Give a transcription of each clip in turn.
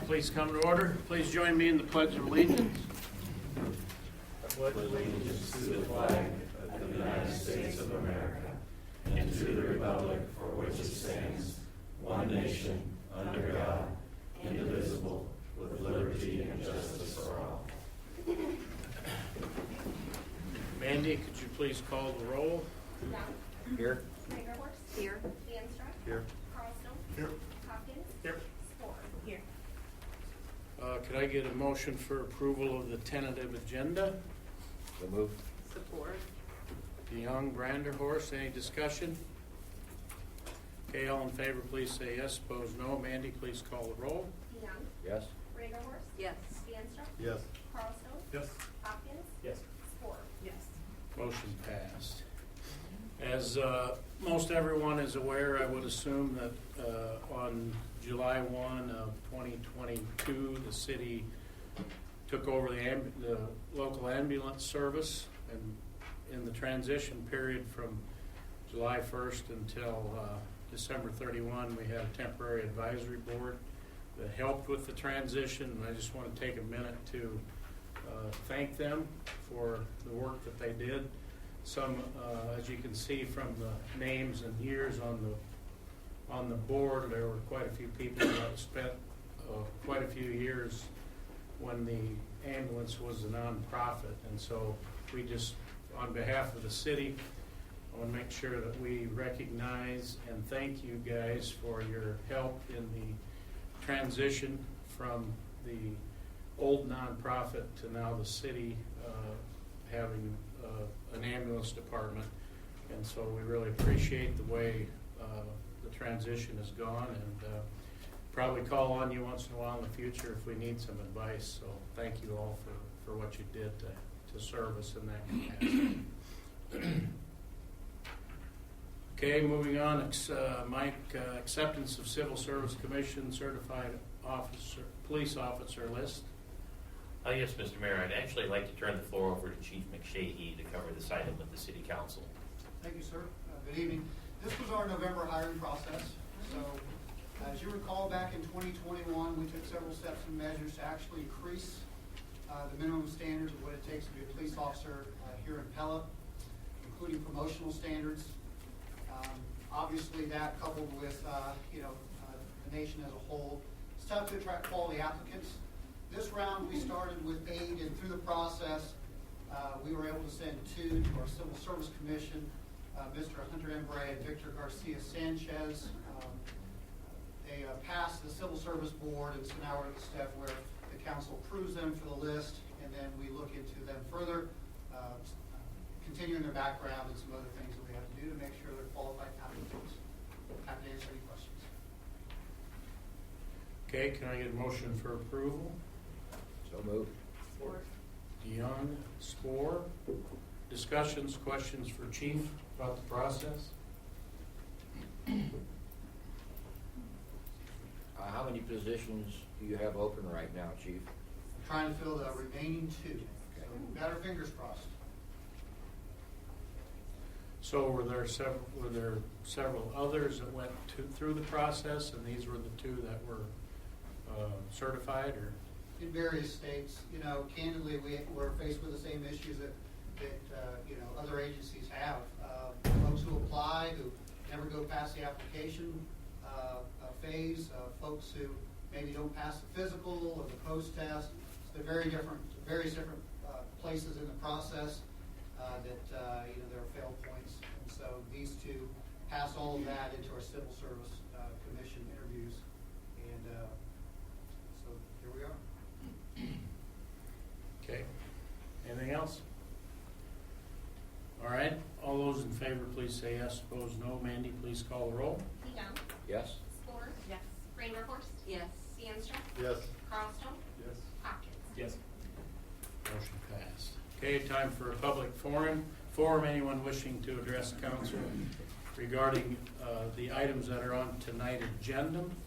please come to order. Please join me in the Pledge of Allegiance. I pledge allegiance to the flag of the United States of America and to the republic for which it stands, one nation, under God, indivisible, with liberty and justice for all. Mandy, could you please call the roll? Young. Here. Rangerhorst. Here. Danstra. Here. Carlstone. Here. Hopkins. Here. Spore. Here. Could I get a motion for approval of the tentative agenda? So move. Support. DeYoung, Branderhorst, any discussion? Okay, all in favor, please say yes. Opposed, no. Mandy, please call the roll. Young. Yes. Rangerhorst. Yes. Danstra. Yes. Carlstone. Yes. Hopkins. Yes. Spore. Yes. Motion passed. As most everyone is aware, I would assume that on July 1 of 2022, the city took over the local ambulance service, and in the transition period from July 1st until December 31, we had a temporary advisory board that helped with the transition, and I just want to take a minute to thank them for the work that they did. Some, as you can see from the names and years on the board, there were quite a few people that spent quite a few years when the ambulance was a nonprofit, and so we just, on behalf of the city, I want to make sure that we recognize and thank you guys for your help in the transition from the old nonprofit to now the city having an ambulance department, and so we really appreciate the way the transition has gone, and probably call on you once in a while in the future if we need some advice. So thank you all for what you did to serve us in that capacity. Okay, moving on. Mike, acceptance of Civil Service Commission certified police officer list. Yes, Mr. Mayor, I'd actually like to turn the floor over to Chief McShahey to cover this item with the City Council. Thank you, sir. Good evening. This was our November hiring process. So, as you recall, back in 2021, we took several steps and measures to actually increase the minimum standards of what it takes to be a police officer here in Pella, including promotional standards. Obviously, that coupled with the nation as a whole, it's tough to attract quality applicants. This round, we started with 8, and through the process, we were able to send 2 to our Civil Service Commission, Mr. Hunter Embray and Victor Garcia Sanchez. They passed the Civil Service Board, and so now we're at the step where the council approves them for the list, and then we look into them further, continuing their background and some other things that we have to do to make sure they're qualified applicants. Happy to answer any questions. Okay, can I get a motion for approval? So move. Support. DeYoung, Spore. Discussions, questions for Chief about the process? How many positions do you have open right now, Chief? I'm trying to fill the remaining 2. So we've got our fingers crossed. So were there several others that went through the process, and these were the 2 that were certified, or? In various states, candidly, we're faced with the same issues that other agencies have. Folks who apply who never go past the application phase, folks who maybe don't pass the physical or the post-test. So they're various different places in the process that there are failed points. And so these 2 pass all of that into our Civil Service Commission interviews, and so here we are. Okay. Anything else? All right. All those in favor, please say yes. Opposed, no. Mandy, please call the roll. Young. Yes. Spore. Yes. Rangerhorst. Yes. Danstra. Yes. Carlstone. Yes. Hopkins. Yes. Motion passed. Okay, time for a public forum. Anyone wishing to address council regarding the items that are on tonight's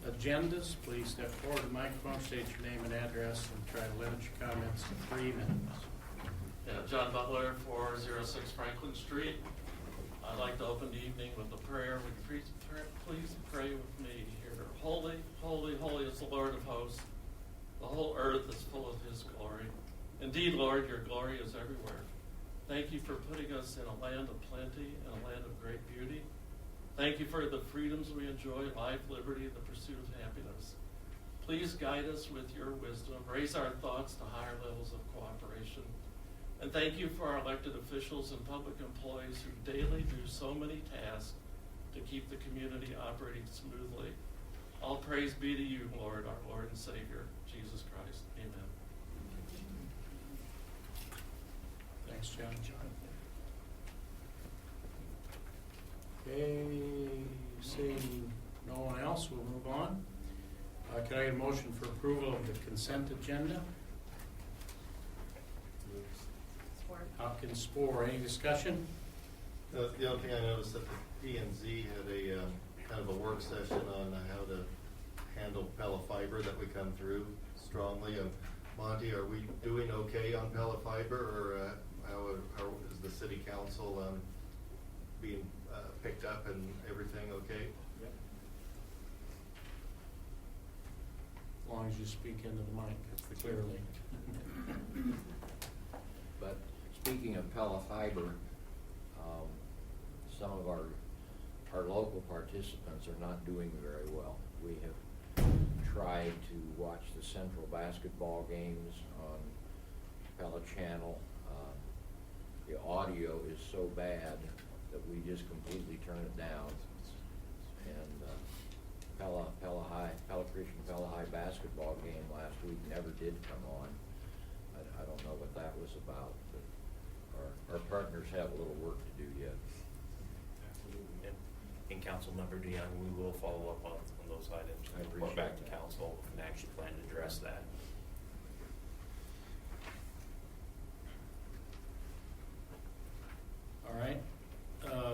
agendas, please step forward to the microphone, state your name and address, and try to limit your comments to 3 minutes. Yeah, John Butler, 406 Franklin Street. I'd like to open the evening with a prayer. Would you please pray with me here. Holy, holy, holy is the Lord of hosts. The whole earth is full of His glory. Indeed, Lord, your glory is everywhere. Thank you for putting us in a land of plenty and a land of great beauty. Thank you for the freedoms we enjoy, life, liberty, and the pursuit of happiness. Please guide us with your wisdom. Raise our thoughts to higher levels of cooperation. And thank you for our elected officials and public employees who daily do so many tasks to keep the community operating smoothly. All praise be to you, Lord, our Lord and Savior, Jesus Christ. Amen. Thanks, John. Okay, seeing no one else, we'll move on. Can I get a motion for approval of the consent agenda? Support. Hopkins, Spore, any discussion? The only thing I noticed that the P&Z had a kind of a work session on how to handle Pella fiber that we come through strongly. Monty, are we doing okay on Pella fiber, or how is the city council being picked up and everything okay? Yep. As long as you speak into the mic clearly. But speaking of Pella Fiber, some of our local participants are not doing very well. We have tried to watch the Central basketball games on Pella Channel. The audio is so bad that we just completely turn it down. And Pella Christian Pella High basketball game last week never did come on. I don't know what that was about, but our partners have a little work to do yet. And Councilmember DeYoung, we will follow up on those items I and report back to appreciate that. council and actually plan to address that. All right,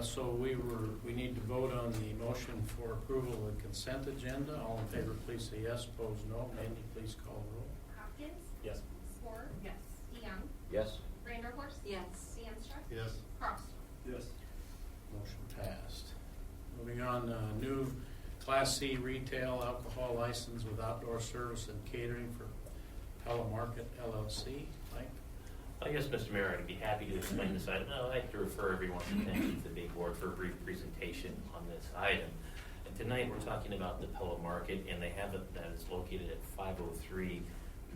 so we need to vote on the motion for approval of the consent agenda. All in favor, please say yes. Opposed, no. Mandy, please call the roll. Hopkins. Yes. Spore. Yes. DeYoung. Yes? Vanderhorst. Yes. DeAnstruck. Yes. Carlstone. Yes. Motion passed. Moving on, new Class C retail alcohol license with outdoor service and catering for Pella Market LLC. Mike? Yes, Mr. Mayor, I'd be happy to explain this item. I'd like to refer everyone's attention to the big board for a brief presentation on this item. And tonight, we're talking about the Pella Market, and they have it that is located at 503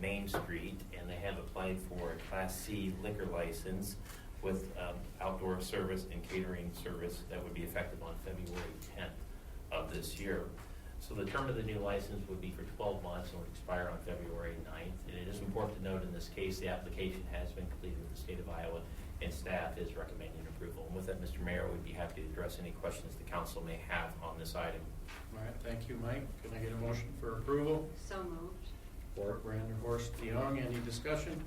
Main Street, and they have applied for a Class C liquor license with outdoor service and catering service that would be effective on February 10th of this year. So the term of the new license would be for 12 months and would expire on February 9th. And it is important to note in this case, the application has been completed with the state of Iowa, and staff is recommending approval. And with that, Mr. Mayor, we'd be happy to address any questions the council may have on this item. All right, thank you, Mike. Can I get a motion for approval? So moved. For Vanderhorst, DeYoung, any discussion?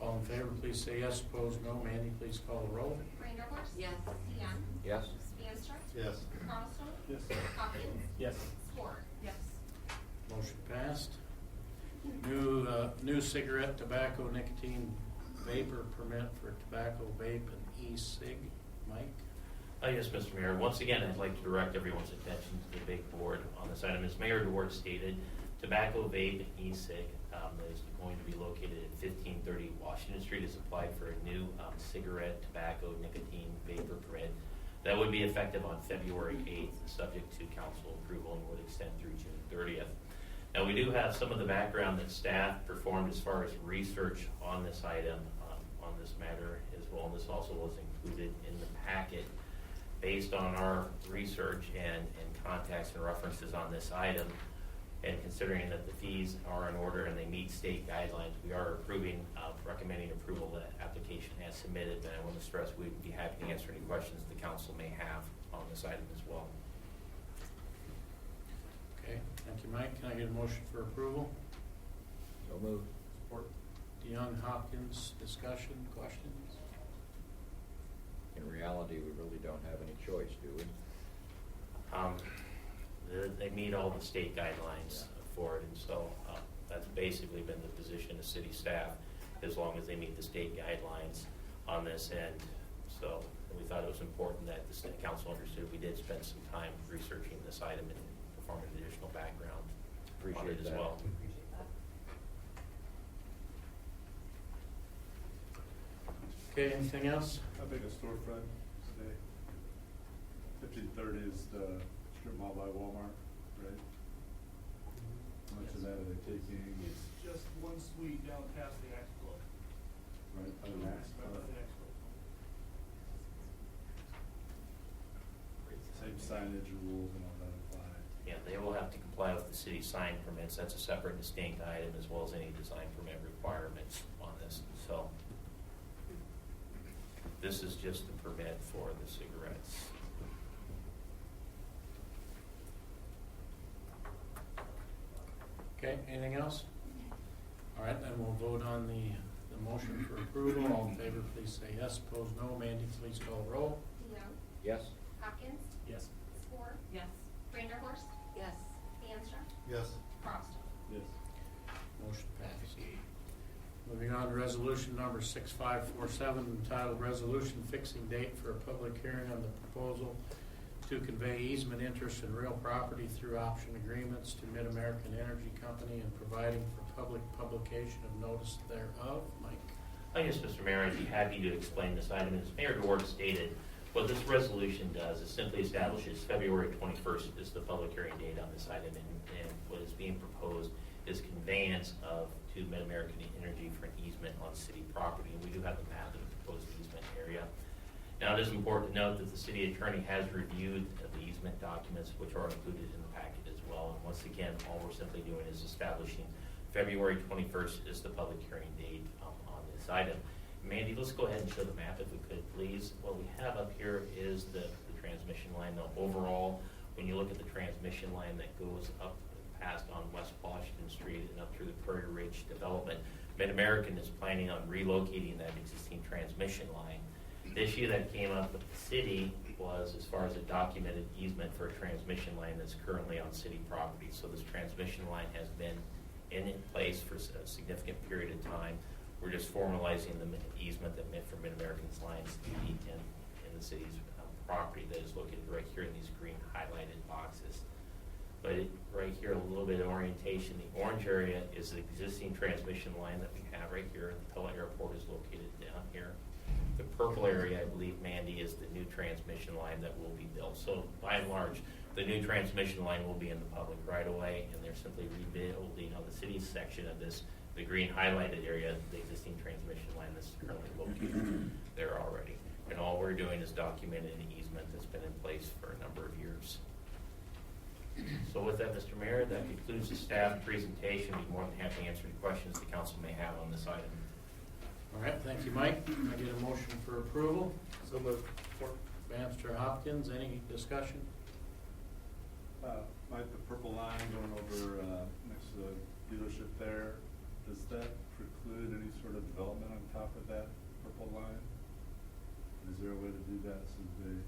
All in favor, please say yes. Opposed, no. Mandy, please call the roll. Vanderhorst. Yes. DeYoung. Yes? DeAnstruck. Yes. Carlstone. Yes. Hopkins. Yes. Spore. Yes. Motion passed. New cigarette, tobacco, nicotine vapor permit for tobacco, vape, and e-cig. Mike? Yes, Mr. Mayor. Once again, I'd like to direct everyone's attention to the big board on this item. As Mayor DeWart stated, tobacco, vape, and e-cig is going to be located at 1530 Washington Street. Has applied for a new cigarette, tobacco, nicotine vapor permit that would be effective on February 8th, subject to council approval, and would extend through June 30th. Now, we do have some of the background that staff performed as far as research on this item, on this matter as well, and this also was included in the packet. Based on our research and contacts and references on this item, and considering that the fees are in order and they meet state guidelines, we are recommending approval of that application as submitted. And I want to stress we'd be happy to answer any questions the council may have on this item as well. Okay, thank you, Mike. Can I get a motion for approval? So moved. Support. DeYoung, Hopkins, discussion, questions? In reality, we really don't have any choice, do we? They meet all the state guidelines for it, and so that's basically been the position of city staff, as long as they meet the state guidelines on this end. So we thought it was important that the state council understood we did spend some time researching this item and performing additional background. on it Appreciate as that. well. We appreciate that. Okay, anything else? How big a storefront today? 1530 is the strip mall by Walmart, right? How much of that are they taking? It's just one suite down past the Axe Club. Right by the Max Right by Club? the Axe Club. Same signage rules and all that apply. Yeah, they will have to comply with the city sign permits. That's a separate distinct item, as well as any design permit requirements on this. So this is just the permit for the cigarettes. Okay, anything else? All right, then we'll vote on the motion for approval. All in favor, please say yes. Opposed, no. Mandy, please call the roll. DeYoung, Yes? Hopkins, Yes. Score, Yes. Vanderhorst, Yes. DeAnstruck, Yes. Crosstown. Yes. Motion passed. Moving on to resolution number 6547, entitled Resolution Fixing Date for a Public Hearing on the Proposal to Convey Easement Interest in Real Property through Option Agreements to Mid-American Energy Company and providing for public publication of notice thereof. Mike? Yes, Mr. Mayor, I'd be happy to explain this item. As Mayor DeWart stated, what this resolution does is simply establishes February 21st is the public hearing date on this item, and what is being proposed is conveyance to Mid-American Energy for an easement on city property, and we do have a map of the proposed easement area. Now, it is important to note that the city attorney has reviewed the easement documents, which are included in the packet as well, and once again, all we're simply doing is establishing February 21st is the public hearing date on this item. Mandy, let's go ahead and show the map if we could, please. What we have up here is the transmission line. Now, overall, when you look at the transmission line that goes up past on West Washington Street and up through the Prairie Ridge development, Mid-American is planning on relocating that existing transmission line. The issue that came up with the city was as far as a documented easement for a transmission line that's currently on city property. So this transmission line has been in place for a significant period of time. We're just formalizing the easement that meant for Mid-American's lines to be in the city's property that is located right here in these green highlighted boxes. But right here, a little bit of orientation. The orange area is the existing transmission line that we have right here. The Pella Airport is located down here. The purple area, I believe, Mandy, is the new transmission line that will be built. So by and large, the new transmission line will be in the public right away, and they're simply rebuilding on the city's section of this, the green highlighted area, the existing transmission line that's currently located there already. And all we're doing is documenting an easement that's been in place for a number of years. So with that, Mr. Mayor, that concludes the staff presentation. I'd be more than happy to answer any questions the council may have on this item. All right, thank you, Mike. Can I get a motion for approval? So moved. Bannister, Hopkins, any discussion? Mike, the purple line going over next to the dealership there, does that preclude any sort of development on top of that purple line? Is there a way to do that so they,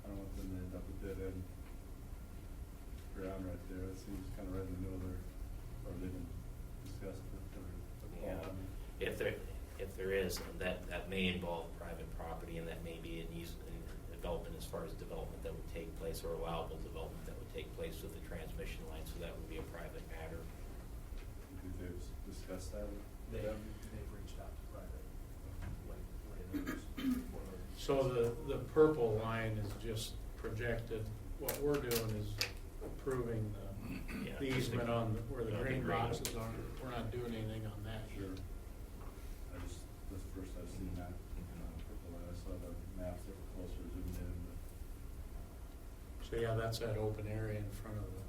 I don't want them to end up with dead end ground right there? It seems kind of right in the middle there, or they didn't discuss it, or the Yeah. ball. If there is, that may involve private property, and that may be an development as far as development that would take place, or allowable development that would take place with the transmission line, so that would be a private matter. Did they discuss that with them? They've reached out to private, So the purple line is just projected. What we're doing is approving Yeah, the easement on where the Yeah, the green green. boxes are. We're not doing anything on that Sure. here. That's the first I've seen that, purple line. I saw the maps that were closer zoomed in, but. So yeah, that's that open area in front of the.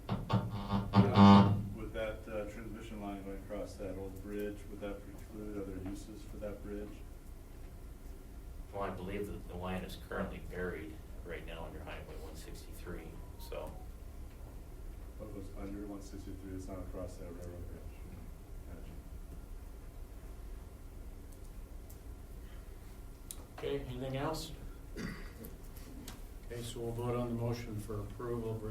Would that transmission line going across that old bridge, would that preclude other uses for that bridge? Well, I believe that the line is currently buried right now under Highway 163, so. What goes under 163, it's not across that railroad bridge? Gotcha. Okay, anything else? Okay, so we'll vote on the motion for approval of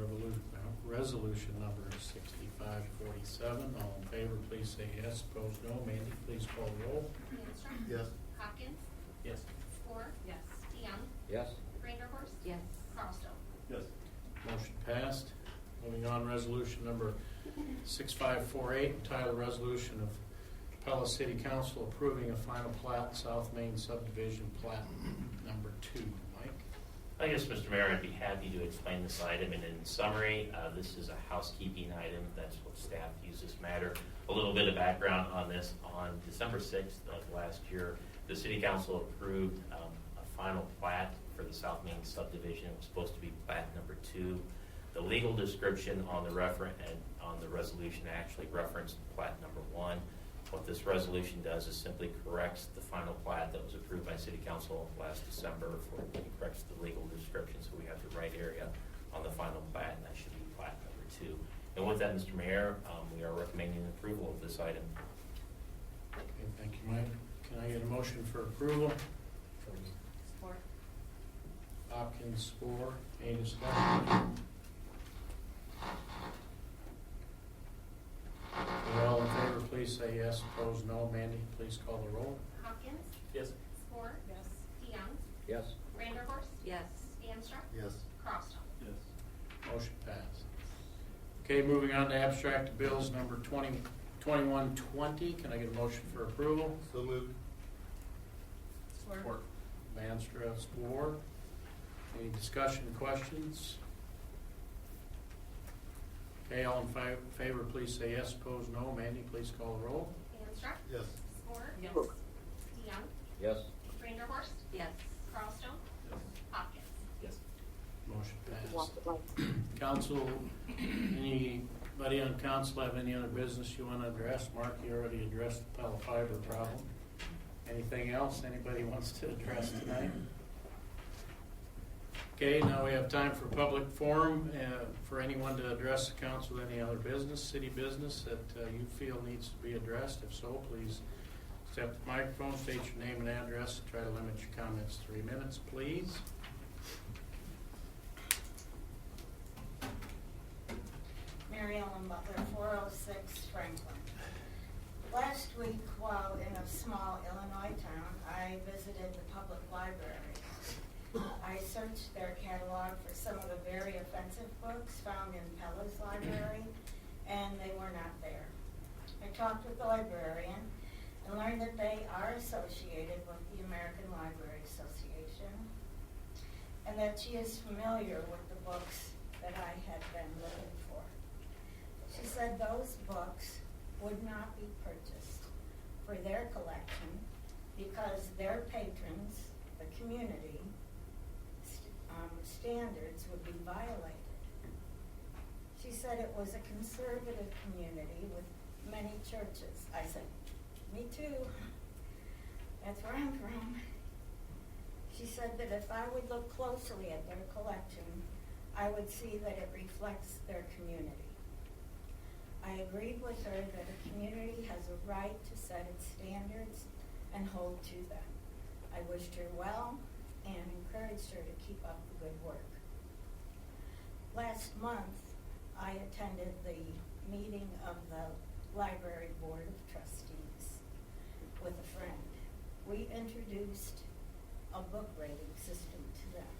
resolution number 6547. All in favor, please say yes. Opposed, no. Mandy, please call the roll. DeAnstruck, Yes. Hopkins, Yes. Score, Yes. DeYoung, Yes? Vanderhorst, Yes. Crosstown. Yes. Motion passed. Moving on, resolution number 6548, entitled Resolution of Pella City Council approving a final plat, South Main subdivision plat number 2. Mike? I guess, Mr. Mayor, I'd be happy to explain this item, and in summary, this is a housekeeping item. That's what staff views this matter. A little bit of background on this. On December 6th of last year, the City Council approved a final plat for the South Main subdivision. It was supposed to be plat number 2. The legal description on the resolution actually referenced plat number 1. What this resolution does is simply corrects the final plat that was approved by City Council last December. It corrects the legal description, so we have the right area on the final plat, and that should be plat number 2. And with that, Mr. Mayor, we are recommending approval of this item. Okay, thank you, Mike. Can I get a motion for approval? Support. Hopkins, Spore. Any discussion? Okay, all in favor, please say yes. Opposed, no. Mandy, please call the roll. Hopkins, Yes. Spore, Yes. DeYoung, Yes. Vanderhorst, Yes. DeAnstruck, Yes. Crosstown. Yes. Motion passed. Okay, moving on to abstract bills number 2120. Can I get a motion for approval? So moved. Support. Manstra, Spore. Any discussion, questions? Okay, all in favor, please say yes. Opposed, no. Mandy, please call the roll. DeAnstruck, Yes. Spore, Yes. DeYoung, Yes. Vanderhorst, Yes. Crosstown, Yes. Hopkins. Yes. Motion passed. Council, anybody on council have any other business you want to address? Mark, you already addressed the Pella Fiber problem. Anything else anybody wants to address tonight? Okay, now we have time for public forum, for anyone to address the council with any other business, city business that you feel needs to be addressed. If so, please step to the microphone, state your name and address, and try to limit your comments to 3 minutes, please. Mary Ellen Butler, 406 Franklin. Last week, while in a small Illinois town, I visited the public library. I searched their catalog for some of the very offensive books found in Pella's library, and they were not there. I talked with the librarian and learned that they are associated with the American Library Association, and that she is familiar with the books that I had been looking for. She said those books would not be purchased for their collection because their patrons, the community, standards would be violated. She said it was a conservative community with many churches. I said, me too. That's where I'm from. She said that if I would look closely at their collection, I would see that it reflects their community. I agreed with her that a community has a right to set its standards and hold to them. I wished her well and encouraged her to keep up the good work. Last month, I attended the meeting of the Library Board of Trustees with a friend. We introduced a book rating system to them.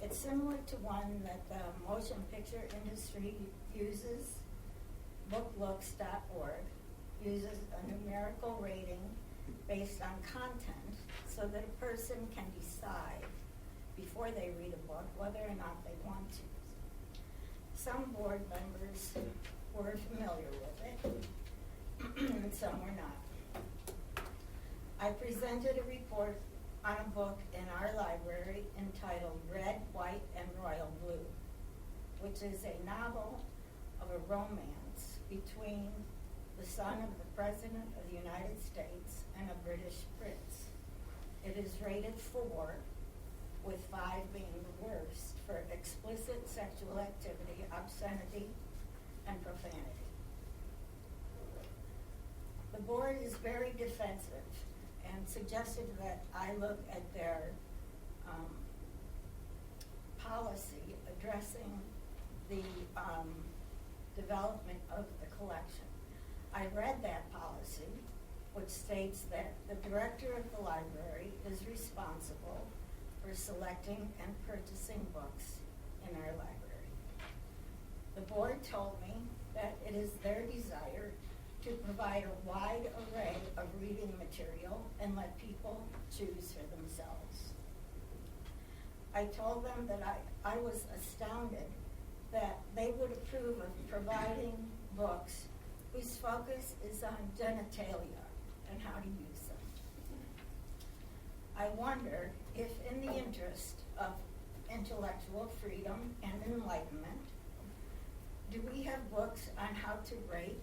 It's similar to one that the motion picture industry uses. Booklooks.org uses a numerical rating based on content so that a person can decide before they read a book whether or not they want to. Some board members were familiar with it, and some were not. I presented a report on a book in our library entitled Red, White, and Royal Blue, which is a novel of a romance between the son of the President of the United States and a British prince. It is rated 4, with 5 being the worst, for explicit sexual activity, obscenity, and profanity. The board is very defensive and suggested that I look at their policy addressing the development of the collection. I read that policy, which states that the director of the library is responsible for selecting and purchasing books in our library. The board told me that it is their desire to provide a wide array of reading material and let people choose for themselves. I told them that I was astounded that they would approve of providing books whose focus is on genitalia and how to use them. I wonder if, in the interest of intellectual freedom and enlightenment, do we have books on how to rape?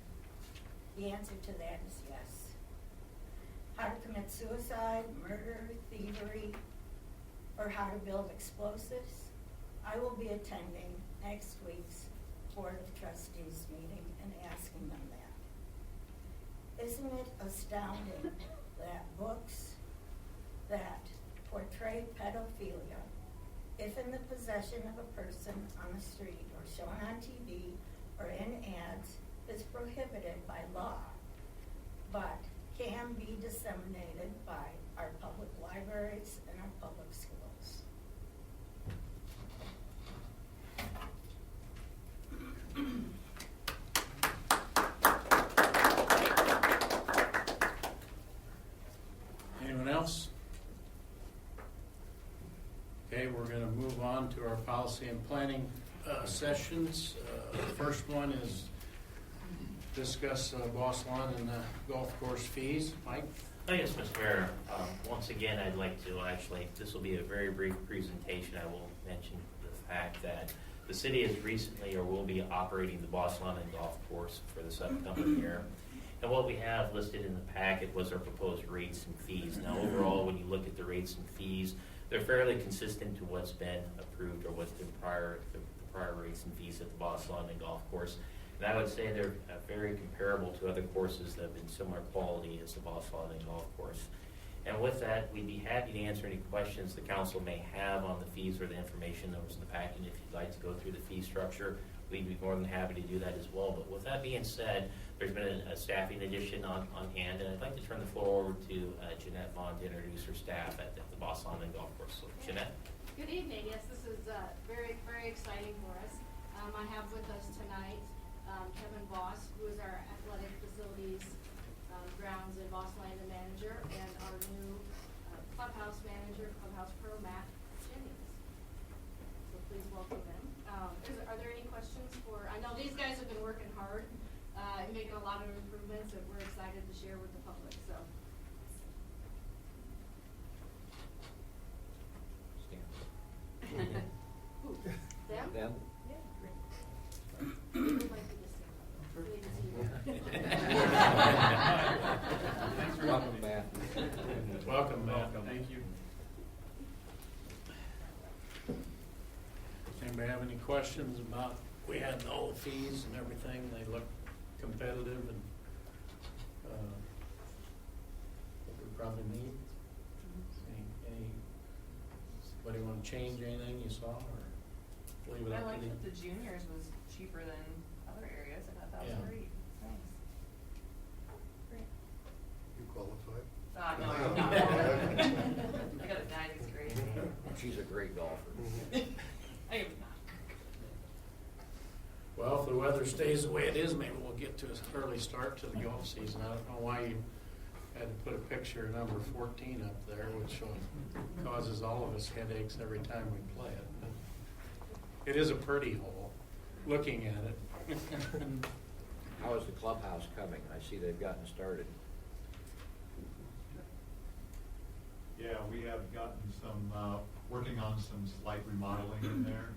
The answer to that is yes. How to commit suicide, murder, thievery, or how to build explosives? I will be attending next week's Board of Trustees meeting and asking them that. Isn't it astounding that books that portray pedophilia, if in the possession of a person on the street or shown on TV or in ads, is prohibited by law, but can be disseminated by our public libraries and our public schools? Anyone else? Okay, we're going to move on to our policy and planning sessions. The first one is discuss Boss Lawn and the golf course fees. Mike? Oh, yes, Mr. Mayor. Once again, I'd like to this will be a very brief presentation. I will mention the fact that the city has recently or will be operating the Boss Lawn and Golf Course for this upcoming year. And what we have listed in the packet was our proposed rates and fees. Now, overall, when you look at the rates and fees, they're fairly consistent to what's been approved or what's been the prior rates and fees at the Boss Lawn and Golf Course. And I would say they're very comparable to other courses that have been similar quality as the Boss Lawn and Golf Course. And with that, we'd be happy to answer any questions the council may have on the fees or the information that was in the packet. If you'd like to go through the fee structure, we'd be more than happy to do that as well. But with that being said, there's been a staffing addition on hand, and I'd like to turn the floor over to Jeanette Vaughn to introduce her staff at the Boss Lawn and Golf Course. So, Jeanette? Good evening. Yes, this is very, very exciting for us. I have with us tonight Kevin Voss, who is our athletic facilities, grounds and Boss Land manager, and our new clubhouse manager, Clubhouse Pro, Matt Jennings. So please welcome them. Are there any questions for, I know these guys have been working hard and making a lot of improvements that we're excited to share with the public. So. Who? Them? Them? Yeah, great. They would like you to stand up. So they can see you. Welcome, Matt. Welcome, Matt. Thank you. Anybody have any questions about, we had all the fees and everything, they look competitive and what we probably need? Anybody want to change anything you saw or leave it I up to liked you? that the juniors was cheaper than other areas. I thought that was Yeah. great. Thanks. Great. You qualified? No, I'm not qualified. I got a 90s grade. She's a great golfer. I am not. Well, if the weather stays the way it is, maybe we'll get to an early start to the golf season. I don't know why you had to put a picture of number 14 up there, which causes all of us headaches every time we play it. But it is a pretty hole, looking at it. How is the clubhouse coming? I see they've gotten started. Yeah, we have gotten some, working on some slight remodeling in there,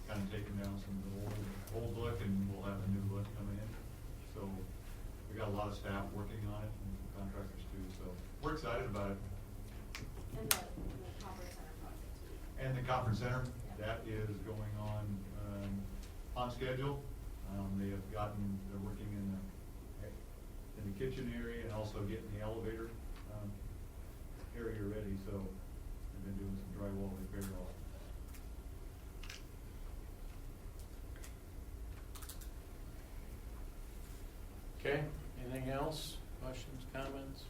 kind of taking down some of the old look, and we'll have a new look coming in. So we got a lot of staff working on it, and some contractors too, so we're excited about it. And the conference center project too. And the conference center, that is going on schedule. They're working in the kitchen area and also getting the elevator area ready, so they've been doing some drywall repair also. Okay, anything else? Questions, comments?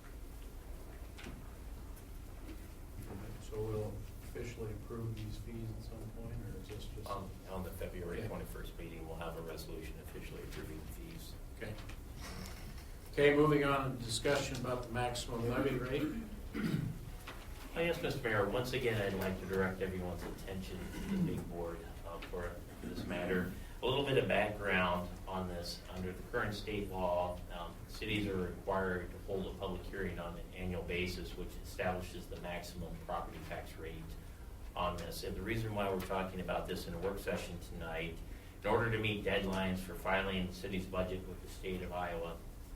So we'll officially approve these fees at some point, or is this just? On the February Okay. 21st meeting, we'll have a resolution officially approving the fees. Okay. Okay, moving on to discussion about the maximum levy rate. Yes, Mr. Mayor, once again, I'd like to direct everyone's attention to the big board for this matter. A little bit of background on this. Under the current state law, cities are required to hold a public hearing on an annual basis, which establishes the maximum property tax rate on this. And the reason why we're talking about this in a work session tonight, in order to meet deadlines for filing the city's budget with the state of Iowa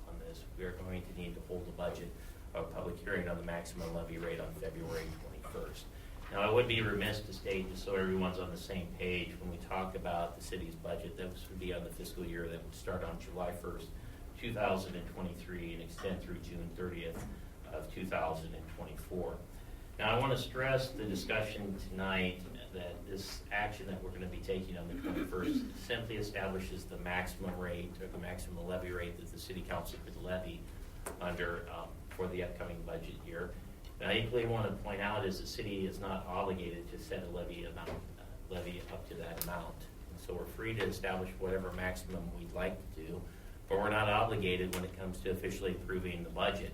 on this, we are going to need to hold a public hearing on the maximum levy rate on February 21st. Now, I would be remiss to state, just so everyone's on the same page, when we talk about the city's budget, this would be on the fiscal year that would start on July 1st, 2023 and extend through June 30th of 2024. Now, I want to stress the discussion tonight that this action that we're going to be taking on the 21st simply establishes the maximum rate, or the maximum levy rate that the city council could levy under for the upcoming budget year. And I equally want to point out is the city is not obligated to set a levy up to that amount. And so we're free to establish whatever maximum we'd like to do, but we're not obligated when it comes to officially approving the budget.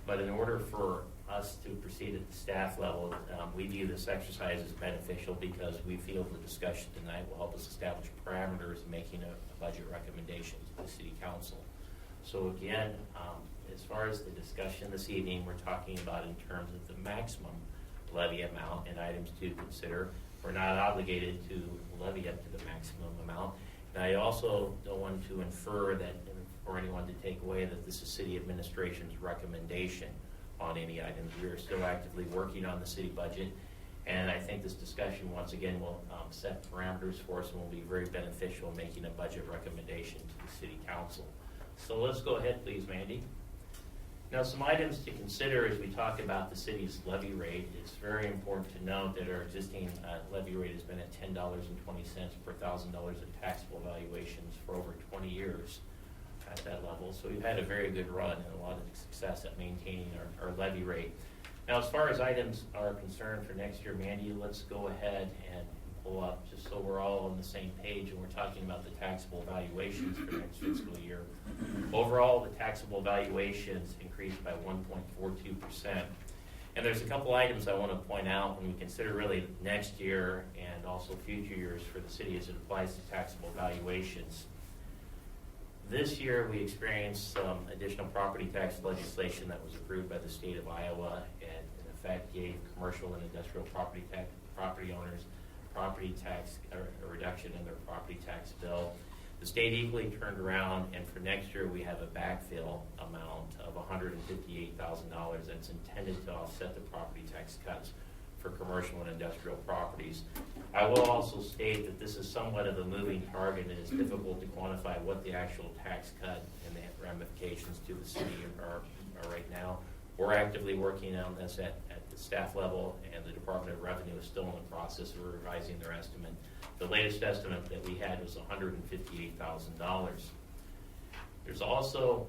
But in order for us to proceed at the staff level, we view this exercise as beneficial because we feel the discussion tonight will help us establish parameters in making a budget recommendation to the city council. So again, as far as the discussion this evening, we're talking about in terms of the maximum levy amount and items to consider. We're not obligated to levy up to the maximum amount. And I also don't want to infer that, or anyone to take away that this is city administration's recommendation on any items. We are still actively working on the city budget, and I think this discussion once again will set parameters for us and will be very beneficial in making a budget recommendation to the city council. So let's go ahead, please, Mandy. Now, some items to consider as we talk about the city's levy rate. It's very important to note that our existing levy rate has been at $10.20 per $1,000 of taxable valuations for over 20 years at that level. So we've had a very good run and a lot of success at maintaining our levy rate. Now, as far as items are concerned for next year, Mandy, let's go ahead and pull up just so we're all on the same page and we're talking about the taxable valuations for next fiscal year. Overall, the taxable valuations increased by 1.42%. And there's a couple items I want to point out when we consider really next year and also future years for the city as it applies to taxable valuations. This year, we experienced some additional property tax legislation that was approved by the state of Iowa and in effect gave commercial and industrial property owners property tax, a reduction in their property tax bill. The state equally turned around, and for next year we have a backfill amount of $158,000 that's intended to offset the property tax cuts for commercial and industrial properties. I will also state that this is somewhat of a moving target and it's difficult to quantify what the actual tax cut and the ramifications to the city are right now. We're actively working on this at the staff level, and the Department of Revenue is still in the process of revising their estimate. The latest estimate that we had was $158,000. There's also,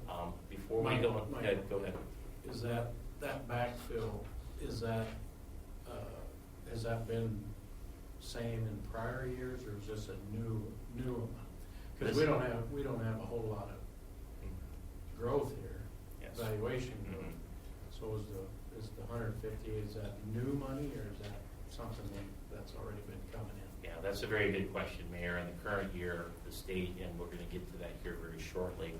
before we go ahead, go ahead. Is that backfill, has that been same in prior years, or is this a new amount? Because we don't have a whole lot of growth here, Yes. Valuation growth. Mm-hmm. So is the 158, is that new money, or is that something that's already been coming in? Yeah, that's a very good question, Mayor. In the current year, the state, and we're going to get to that here very shortly,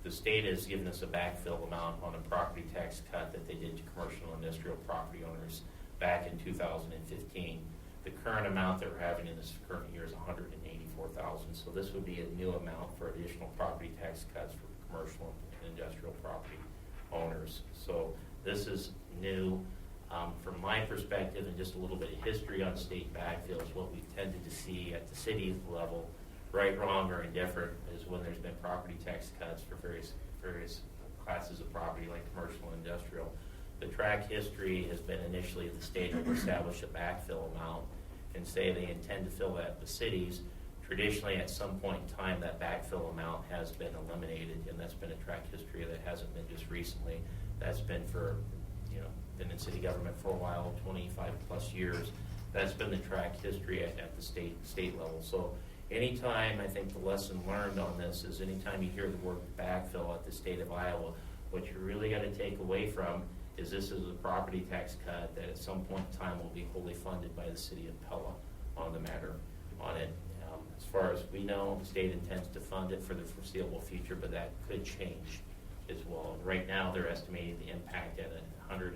the state has given us a backfill amount on a property tax cut that they did to commercial and industrial property owners back in 2015. The current amount that we're having in this current year is $184,000. So this would be a new amount for additional property tax cuts for commercial and industrial property owners. So this is new. From my perspective, and just a little bit of history on state backfills, what we've tended to see at the city level, right, wrong, or indifferent, is when there's been property tax cuts for various classes of property like commercial and industrial. The track history has been initially the state will establish a backfill amount and say they intend to fill that the cities. Traditionally, at some point in time, that backfill amount has been eliminated, and that's been a track history that hasn't been just recently. That's been for, been in city government for a while, 25 plus years. That's been the track history at the state level. So anytime, I think the lesson learned on this is anytime you hear the word backfill at the state of Iowa, what you really got to take away from is this is a property tax cut that at some point in time will be wholly funded by the city of Pella on the matter on it. As far as we know, the state intends to fund it for the foreseeable future, but that could change as well. Right now, they're estimating the impact at $158,000.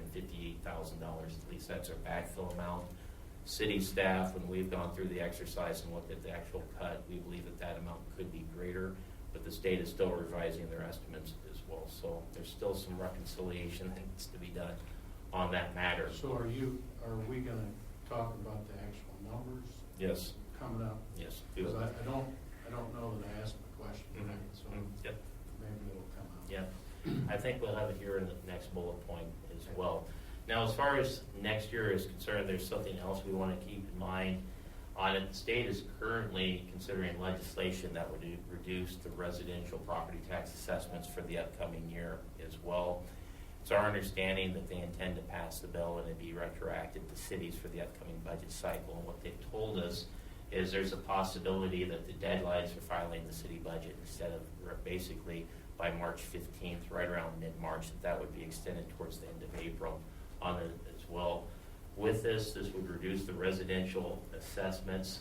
At least that's our backfill amount. City staff, when we've gone through the exercise and looked at the actual cut, we believe that that amount could be greater, but the state is still revising their estimates as well. So there's still some reconciliation that needs to be done on that matter. So are we gonna talk about the actual numbers Yes. coming up? Yes. Because I don't know that I asked the question, Mhm. right? So Yep. maybe it'll come out. Yeah, I think we'll have it here in the next bullet point as well. Now, as far as next year is concerned, there's something else we want to keep in mind on it. The state is currently considering legislation that would reduce the residential property tax assessments for the upcoming year as well. It's our understanding that they intend to pass the bill and it'd be retroactive to cities for the upcoming budget cycle. And what they've told us is there's a possibility that the deadlines for filing the city budget instead of basically by March 15th, right around mid-March, that would be extended towards the end of April on it as well. With this would reduce the residential assessments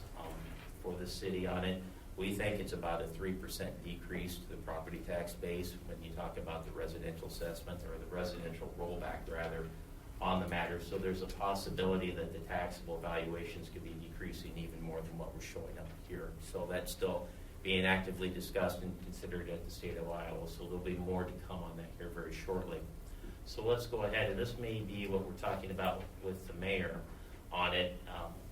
for the city on it. We think it's about a 3% decrease to the property tax base when you talk about the residential assessment or the residential rollback rather on the matter. So there's a possibility that the taxable valuations could be decreasing even more than what we're showing up here. So that's still being actively discussed and considered at the state of Iowa. So there'll be more to come on that here very shortly. So let's go ahead, and this may be what we're talking about with the mayor on it.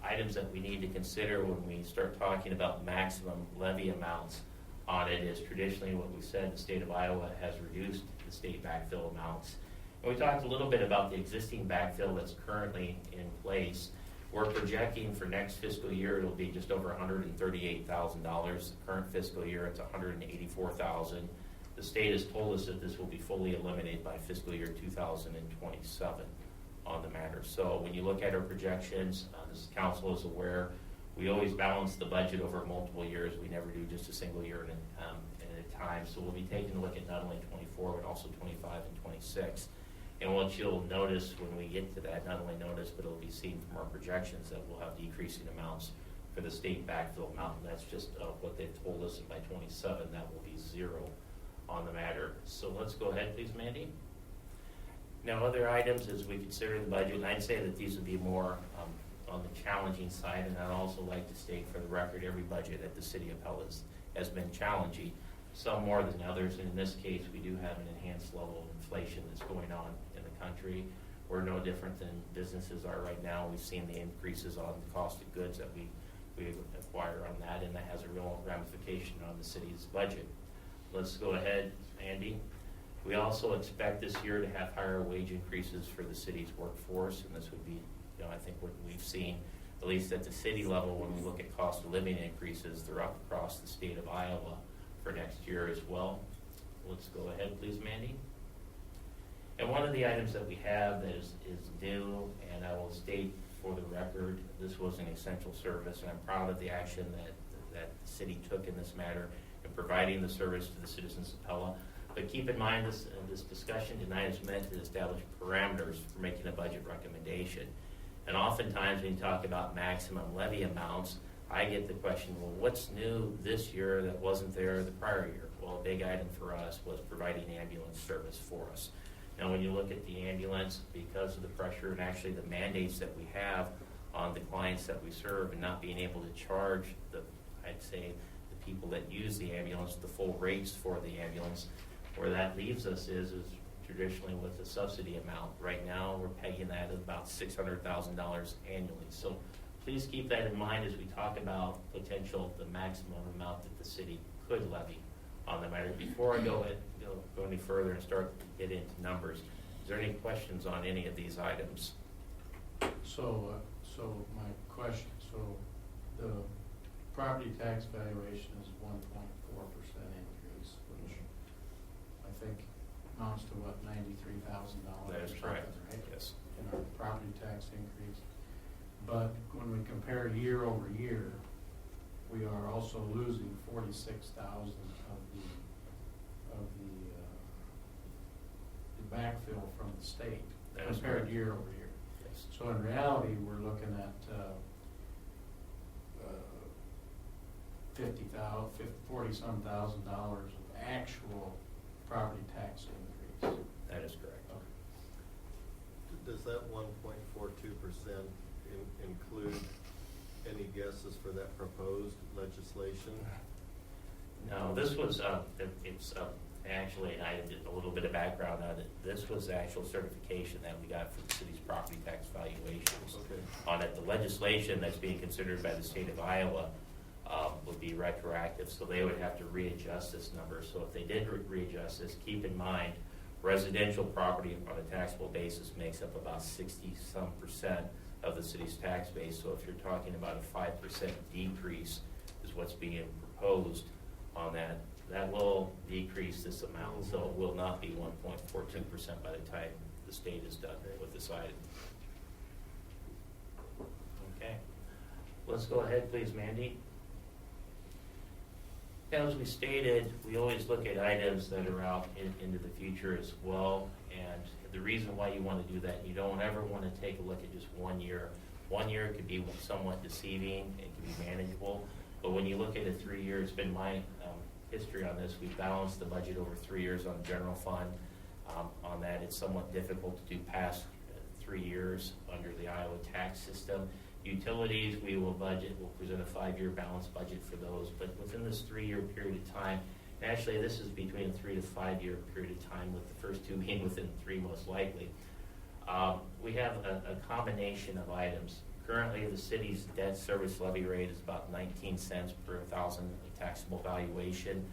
Items that we need to consider when we start talking about maximum levy amounts on it is traditionally what we said, the state of Iowa has reduced the state backfill amounts. And we talked a little bit about the existing backfill that's currently in place. We're projecting for next fiscal year, it'll be just over $138,000. The current fiscal year, it's $184,000. The state has told us that this will be fully eliminated by fiscal year 2027 on the matter. So when you look at our projections, this council is aware, we always balance the budget over multiple years. We never do just a single year at a time. So we'll be taking a look at not only 24, but also 25 and 26. And what you'll notice when we get to that, not only notice, but it'll be seen from our projections that we'll have decreasing amounts for the state backfill amount. And that's just what they've told us. And by 27, that will be zero on the matter. So let's go ahead, please, Mandy. Now, other items as we consider the budget, and I'd say that these would be more on the challenging side, and I'd also like to state for the record, every budget at the City of Pella has been challenging, some more than others. And in this case, we do have an enhanced level of inflation that's going on in the country. We're no different than businesses are right now. We've seen the increases on the cost of goods that we acquire on that, and that has a real ramification on the city's budget. Let's go ahead, Andy. We also expect this year to have higher wage increases for the city's workforce, and this would be, I think what we've seen, at least at the city level, when we look at cost of living increases, they're up across the state of Iowa for next year as well. Let's go ahead, please, Mandy. And one of the items that we have that is new, and I will state for the record, this was an essential service, and I'm proud of the action that the city took in this matter in providing the service to the citizens of Pella. But keep in mind, this discussion tonight is meant to establish parameters for making a budget recommendation. And oftentimes when you talk about maximum levy amounts, I get the question, well, what's new this year that wasn't there the prior year? Well, a big item for us was providing ambulance service for us. Now, when you look at the ambulance, because of the pressure and actually the mandates that we have on the clients that we serve and not being able to charge I'd say, the people that use the ambulance, the full rates for the ambulance, where that leaves us is traditionally with the subsidy amount. Right now, we're pegging that at about $600,000 annually. So please keep that in mind as we talk about the maximum amount that the city could levy on the matter. Before I go any further and start to get into numbers, is there any questions on any of these items? So my question, the property tax valuation is 1.4% increase, which I think amounts to $93,000. That is correct. Right? Yes. In our property tax increase. But when we compare year over year, we are also losing 46,000 of the backfill from the state That is compared correct. year over year. Yes. So in reality, we're looking at 40-some thousand dollars of actual property tax increase. That is correct. Does that 1.42% include any guesses for that proposed legislation? No, this was, it's actually, and I did a little bit of background on it. This was the actual certification that we got for the city's property tax valuations. Okay. On it, the legislation that's being considered by the state of Iowa would be retroactive, so they would have to readjust this number. So if they did readjust this, keep in mind, residential property on a taxable basis makes up about 60-some% of the city's tax base. So if you're talking about a 5% decrease is what's being proposed on that, that will decrease this amount. So it will not be 1.42% by the time the state is done with this item. Okay. Let's go ahead, please, Mandy. As we stated, we always look at items that are out into the future as well. And the reason why you want to do that, you don't ever want to take a look at just 1 year. 1 year could be somewhat deceiving. It can be manageable. But when you look at a 3 year, it's been my history on this. We balanced the budget over 3 years on the general fund. On that, it's somewhat difficult to do past 3 years under the Iowa tax system. Utilities, we'll present a 5-year balanced budget for those, but within this 3 year period of time, and actually this is between a 3 to 5 year period of time, with the first two being within 3 most likely. We have a combination of items. Currently, the city's debt service levy rate is about 19 cents per thousand of taxable valuation.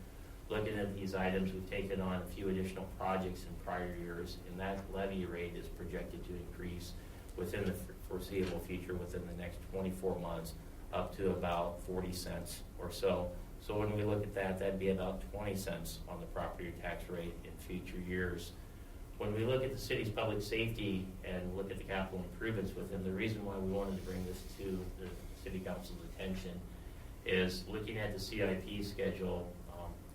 Looking at these items, we've taken on a few additional projects in prior years, and that levy rate is projected to increase within the foreseeable future, within the next 24 months, up to about 40 cents or so. So when we look at that, that'd be about 20 cents on the property tax rate in future years. When we look at the city's public safety and look at the capital improvements within, the reason why we wanted to bring this to the city council's attention is looking at the CIP schedule.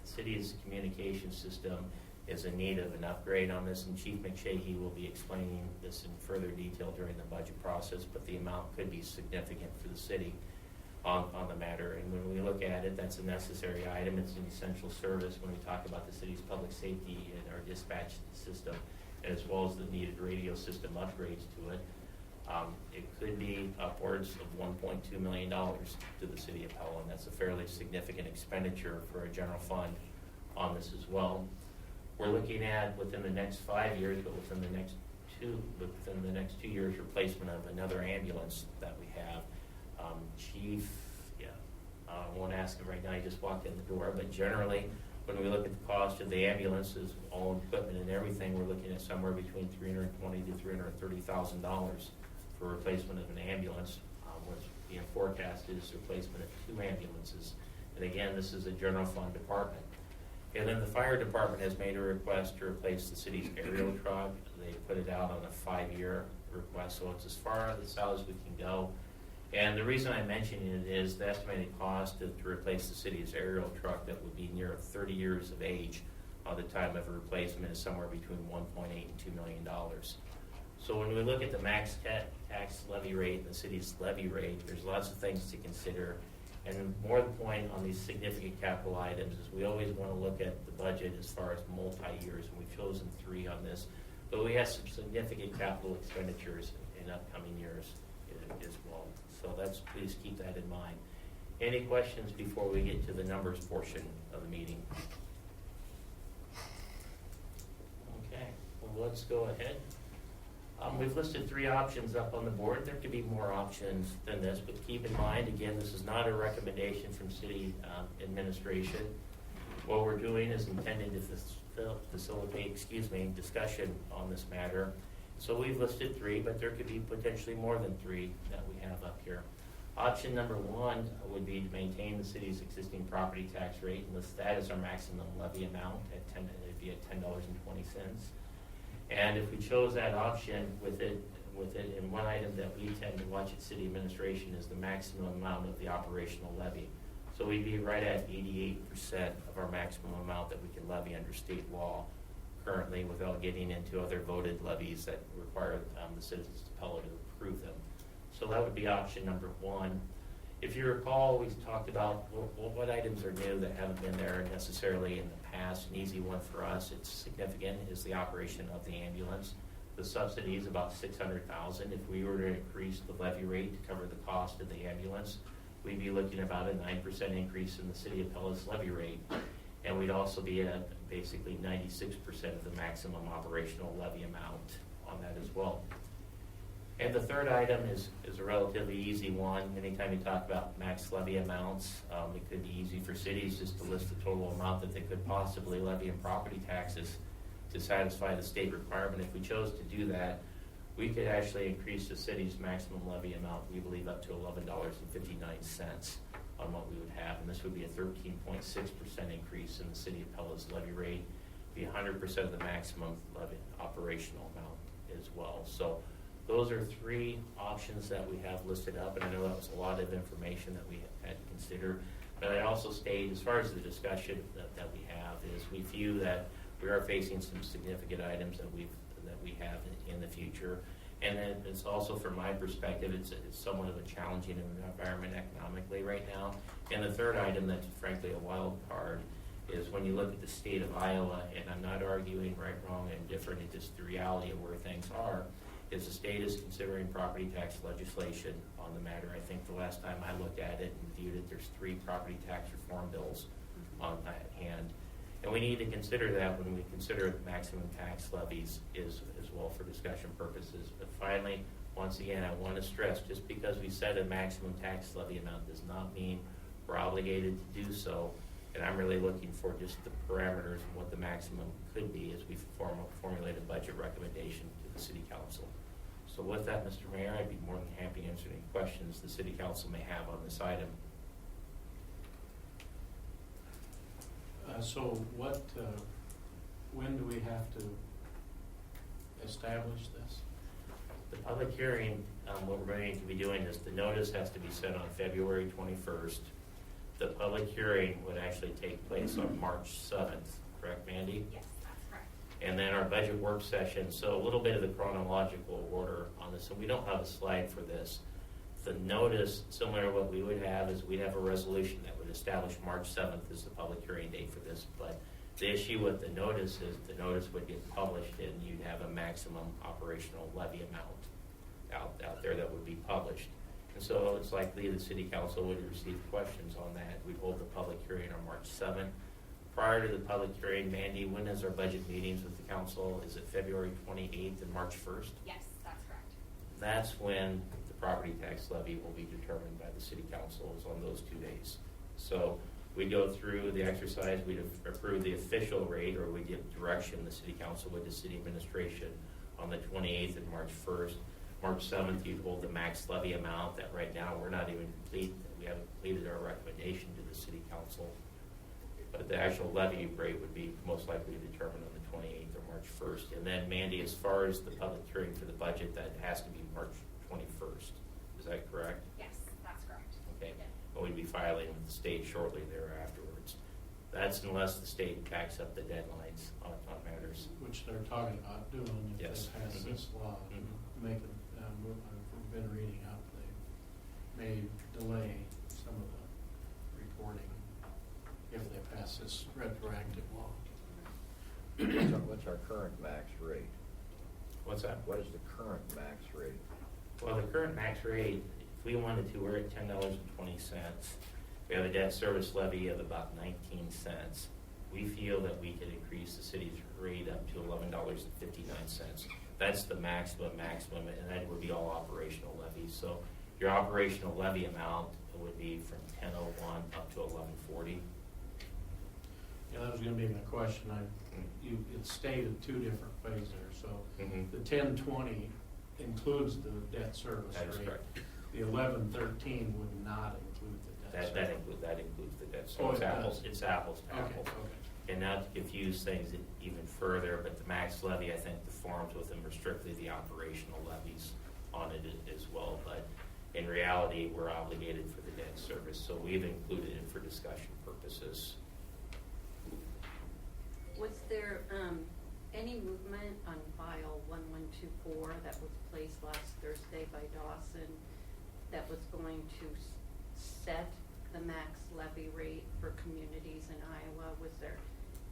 The city's communication system is in need of an upgrade on this, and Chief McShahey will be explaining this in further detail during the budget process, but the amount could be significant for the city on the matter. And when we look at it, that's a necessary item. It's an essential service when we talk about the city's public safety and our dispatch system, as well as the needed radio system upgrades to it. It could be upwards of $1.2 million to the city of Pella, and that's a fairly significant expenditure for a general fund on this as well. We're looking at within the next 5 years, but within the next 2 years, replacement of another ambulance that we have. Chief, I won't ask him right now, he just walked in the door, but generally, when we look at the cost of the ambulances, all equipment and everything, we're looking at somewhere between $320,000 to $330,000 for replacement of an ambulance. What's being forecasted is replacement of 2 ambulances. And again, this is a general fund department. And then the fire department has made a request to replace the city's aerial truck. They put it out on a 5-year request, so it's as far out as we can go. And the reason I'm mentioning it is the estimated cost to replace the city's aerial truck that would be near 30 years of age at the time of a replacement is somewhere between $1.8 and $2 million. So when we look at the max tax levy rate and the city's levy rate, there's lots of things to consider. And more the point on these significant capital items is we always want to look at the budget as far as multi-years, and we've chosen 3 on this. But we have some significant capital expenditures in upcoming years as well. So please keep that in mind. Any questions before we get to the numbers portion of the meeting? Okay, well, let's go ahead. We've listed 3 options up on the board. There could be more options than this, but keep in mind, again, this is not a recommendation from city administration. What we're doing is intended to facilitate, discussion on this matter. So we've listed 3, but there could be potentially more than 3 that we have up here. Option number 1 would be to maintain the city's existing property tax rate and list that as our maximum levy amount at $10.20. And if we chose that option with it with it, and one item that we tend to watch at city administration is the maximum amount of the operational levy. So we'd be right at 88% of our maximum amount that we can levy under state law currently, without getting into other voted levies that require the citizens of Pella to approve them. So that would be option number one. If you recall, we talked about what items are new that haven't been there necessarily in the past. An easy one for us, it's significant, is the operation of the ambulance. The subsidy is about $600,000. If we were to increase the levy rate to cover the cost of the ambulance, we'd be looking at about a 9% increase in the City of Pella's levy rate. And we'd also be at basically 96% of the maximum operational levy amount on that as well. And the third item is a relatively easy one. Anytime you talk about max levy amounts, it could be easy for cities just to list the total amount that they could possibly levy in property taxes to satisfy the state requirement. If we chose to do that, we could actually increase the city's maximum levy amount, we believe, up to $11.59 on what we would have. And this would be a 13.6% increase in the City of Pella's levy rate, be 100% of the maximum levy operational amount as well. So those are three options that we have listed up, and I know that was a lot of information that we had to consider. But I also state, as far as the discussion that we have, is we view that we are facing some significant items that we have in the future. And then it's also, from my perspective, it's somewhat of a challenging environment economically right now. And the third item that's frankly a wild card is when you look at the state of Iowa, and I'm not arguing right, wrong, and different, it's just the reality of where things are, is the state is considering property tax legislation on the matter. I think the last time I looked at it and viewed it, there's 3 property tax reform bills on that hand. And we need to consider that when we consider maximum tax levies as well for discussion purposes. But finally, once again, I want to stress, just because we set a maximum tax levy amount does not mean we're obligated to do so. And I'm really looking for just the parameters of what the maximum could be as we formulate a budget recommendation to the City Council. So with that, Mr. Mayor, I'd be more than happy to answer any questions the City Council may have on this item. So when do we have to establish this? The public hearing, what we're going to be doing is the notice has to be sent on February 21st. The public hearing would actually take place on March 7th, correct, Mandy? Yes, that's correct. And then our budget work session, so a little bit of the chronological order on this, and we don't have a slide for this. The notice, similar to what we would have, is we'd have a resolution that would establish March 7th as the public hearing date for this. But the issue with the notice is the notice would get published and you'd have a maximum operational levy amount out there that would be published. And so it's likely the City Council would receive questions on that. We'd hold the public hearing on March 7th. Prior to the public hearing, Mandy, when is our budget meetings with the council? Is it February 28th and March 1st? Yes, that's correct. That's when the property tax levy will be determined by the City Council, is on those 2 days. So we go through the exercise, we'd approve the official rate, or we give direction, the City Council with the City Administration on the 28th and March 1st. March 7th, you'd hold the max levy amount that right now we're not even complete. We haven't completed our recommendation to the City Council. But the actual levy rate would be most likely determined on the 28th or March 1st. And then, Mandy, as far as the public hearing for the budget, that has to be March 21st. Is that correct? Yes, that's correct. Okay. Yeah. But we'd be filing with the state shortly thereafterwards. That's unless the state backs up the deadlines on matters. Which they're talking about doing if Yes. they pass this law. Make it, I've been reading up, they may delay some of the reporting if they pass this retroactive law. What's our current max rate? What's that? What is the current max rate? Well, the current max rate, if we wanted to, we're at $10.20. We have a debt service levy of about 19 cents. We feel that we could increase the city's rate up to $11.59. That's the maximum, and that would be all operational levies. So your operational levy amount would be from $10.01 up to $11.40. Yeah, that was gonna be my question. It stated 2 different ways there, so the 10.20 includes the debt service That is rate. correct. The 11.13 would not include the debt That service. includes the debt. Oh, So it does. it's apples to Okay, apples. okay. And not to confuse things even further, but the max levy, I think the forms with them are strictly the operational levies. on it as well, but in reality, we're obligated for the debt service, so we've included it for discussion purposes. Was there any movement on file 1124 that was placed last Thursday by Dawson that was going to set the max levy rate for communities in Iowa? Was there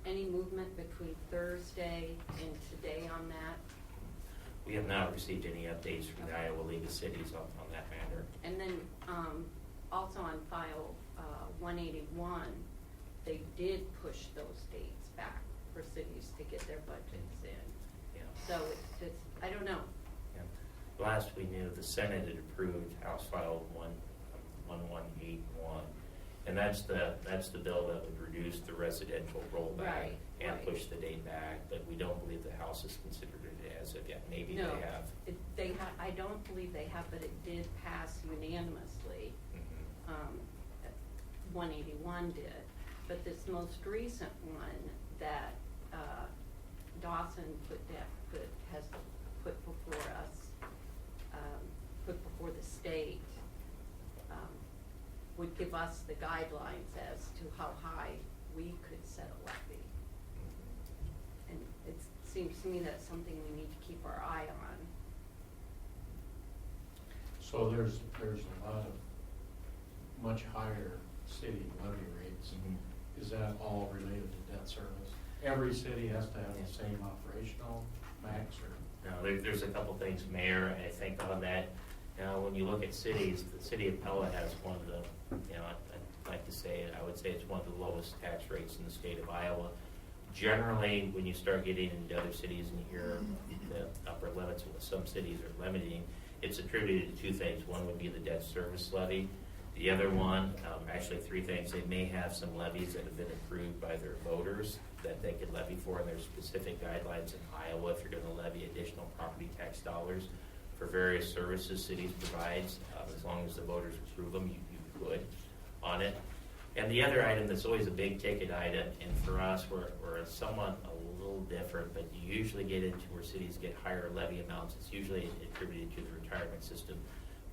any movement between Thursday and today on that? We have not received any updates from the Iowa League of Cities on that matter. And then also on file 181, they did push those dates back for cities to get their budgets in. Yeah. So it's I don't know. Yeah. Last we knew, the Senate had approved House File 1181, and that's the bill that would reduce the residential rollback Right, and right. push the date back. But we don't believe the House has considered it as of yet. Maybe No, they have. I don't believe they have, but it did pass unanimously. Mhm. 181 did, but this most recent one that Dawson has put before us, put before the state, would give us the guidelines as to how high we could set a levy. And it seems to me that's something we need to keep our eye on. So there's a lot of much higher city levy rates. Mhm. Is that all related to debt service? Every city has to have the same operational max, or? No, there's a couple things, Mayor, I think on that. Now, when you look at cities, the City of Pella has one of the, I'd like to say, I would say it's one of the lowest tax rates in the state of Iowa. Generally, when you start getting into other cities and you hear the upper limits, what some cities are limiting, it's attributed to two things. One would be the debt service levy. The other one, actually three things, they may have some levies that have been approved by their voters that they could levy for, and there's specific guidelines in Iowa if you're going to levy additional property tax dollars for various services cities provides, as long as the voters approve them, you could on it. And the other item that's always a big ticket item, and for us, we're somewhat a little different, but you usually get into where cities get higher levy amounts. It's usually attributed to the retirement system,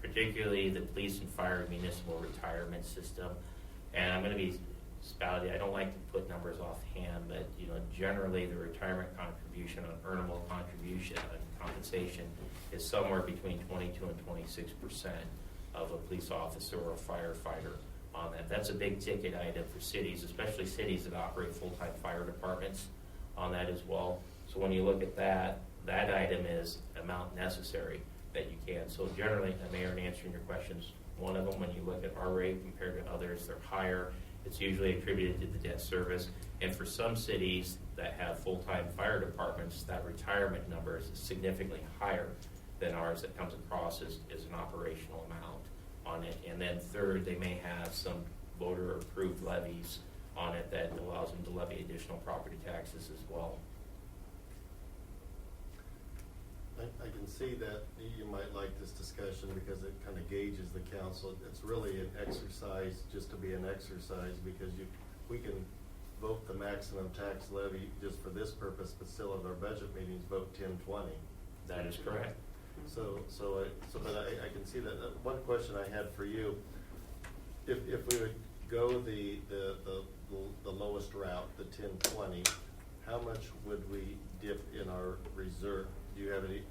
particularly the police and fire municipal retirement system. And I'm going to be spouty. I don't like to put numbers offhand, but generally the retirement contribution on earnable contribution and compensation is somewhere between 22 and 26% of a police officer or a firefighter on that. That's a big ticket item for cities, especially cities that operate full-time fire departments on that as well. So when you look at that item is amount necessary that you can. So generally, Mayor, in answering your questions, one of them, when you look at our rate compared to others, they're higher. It's usually attributed to the debt service. And for some cities that have full-time fire departments, that retirement number is significantly higher than ours that comes across as an operational amount on it. And then third, they may have some voter-approved levies on it that allows them to levy additional property taxes as well. I can see that you might like this discussion because it kind of gauges the council. It's really an exercise just to be an exercise, because we can vote the maximum tax levy just for this purpose, but still at our budget meetings vote 1020. That is correct. But I can see that. One question I had for you, if we would go the lowest route, the 1020, how much would we dip in our reserve? Do you have any?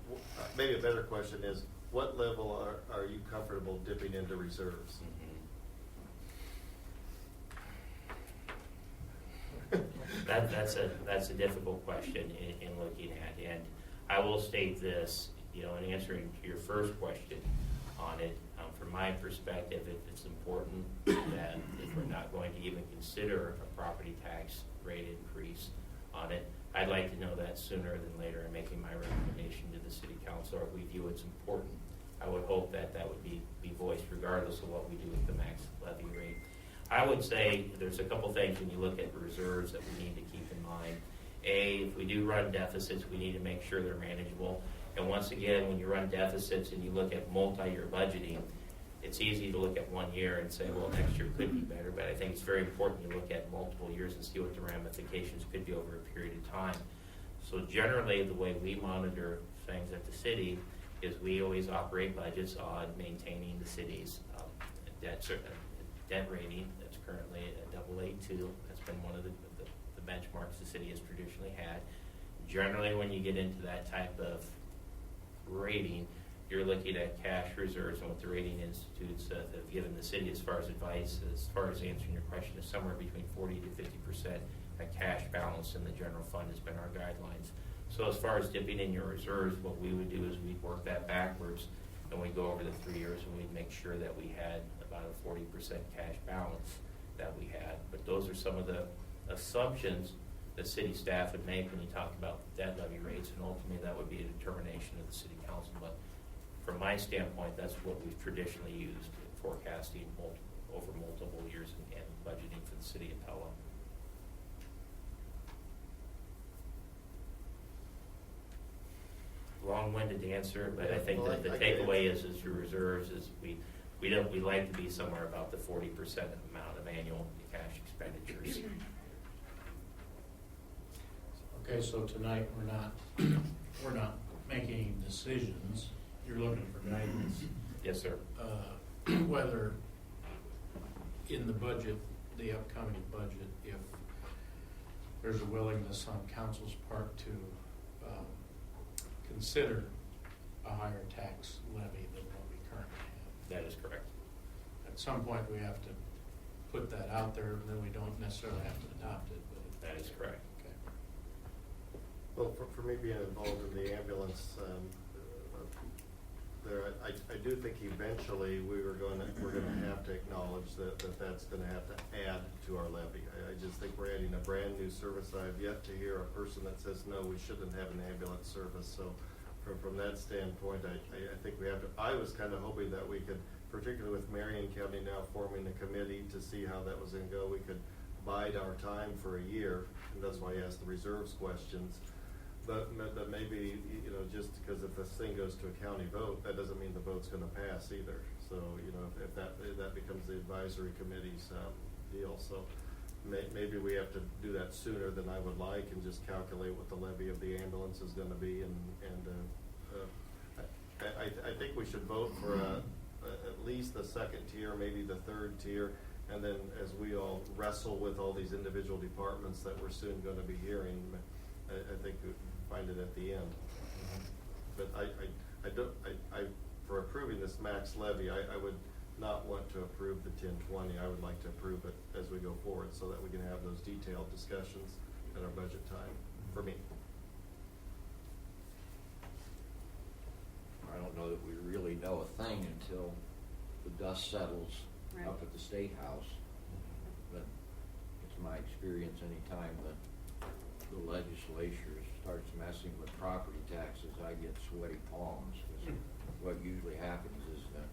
Maybe a better question is, what level are you comfortable dipping into reserves? That's a difficult question in looking at, and I will state this, in answering to your first question on it, from my perspective, it's important that if we're not going to even consider a property tax rate increase on it, I'd like to know that sooner than later in making my recommendation to the city council. If we view it's important, I would hope that would be voiced regardless of what we do with the max levy rate. I would say there's a couple things when you look at reserves that we need to keep in mind. If we do run deficits, we need to make sure they're manageable. And once again, when you run deficits and you look at multi-year budgeting, it's easy to look at 1 year and say, well, next year could be better, but I think it's very important to look at multiple years and see what the ramifications could be over a period of time. So generally, the way we monitor things at the city is we always operate budgets on maintaining the city's debt rating. That's currently at AA2. That's been one of the benchmarks the city has traditionally had. Generally, when you get into that type of rating, you're looking at cash reserves, and what the rating institutes have given the city as far as advice, as far as answering your question, is somewhere between 40 to 50% a cash balance in the general fund has been our guidelines. So as far as dipping in your reserves, what we would do is we'd work that backwards, and we'd go over the 3 years, and we'd make sure that we had about a 40% cash balance that we had. But those are some of the assumptions that city staff would make when you talk about debt levy rates, and ultimately that would be a determination of the city council. But from my standpoint, that's what we've traditionally used in forecasting over multiple years and budgeting for the city of Pella. Long-winded answer, but I think that the takeaway is your reserves is we like to be somewhere about the 40% amount of annual cash expenditures. Okay, so tonight we're not making any decisions. You're looking for guidance. Yes, sir. Whether in the budget, the upcoming budget, if there's a willingness on council's part to consider a higher tax levy than what we currently have. That is correct. At some point, we have to put that out there, and then we don't necessarily have to adopt it. But That is correct. Okay. Well, for me being involved in the ambulance, I do think eventually we're gonna have to acknowledge that's gonna have to add to our levy. I just think we're adding a brand new service. I've yet to hear a person that says, no, we shouldn't have an ambulance service. So from that standpoint, I think we have to, I was kind of hoping that we could, particularly with Marion County now forming a committee to see how that was gonna go, we could bide our time for a year, and that's why I asked the reserves questions. But maybe, just because if this thing goes to a county vote, that doesn't mean the vote's gonna pass either. So, if that becomes the advisory committee's deal. So maybe we have to do that sooner than I would like and just calculate what the levy of the ambulance is gonna be. I think we should vote for at least the second tier, maybe the third tier. And then as we all wrestle with all these individual departments that we're soon gonna be hearing, I think we find it at the end. But for approving this max levy, I would not want to approve the 1020. I would like to approve it as we go forward so that we can have those detailed discussions at our budget time, for me. I don't know that we really know a thing until the dust settles up at the State House. But it's my experience anytime that the legislature starts messing with property taxes, I get sweaty palms. 'Cause what usually happens is that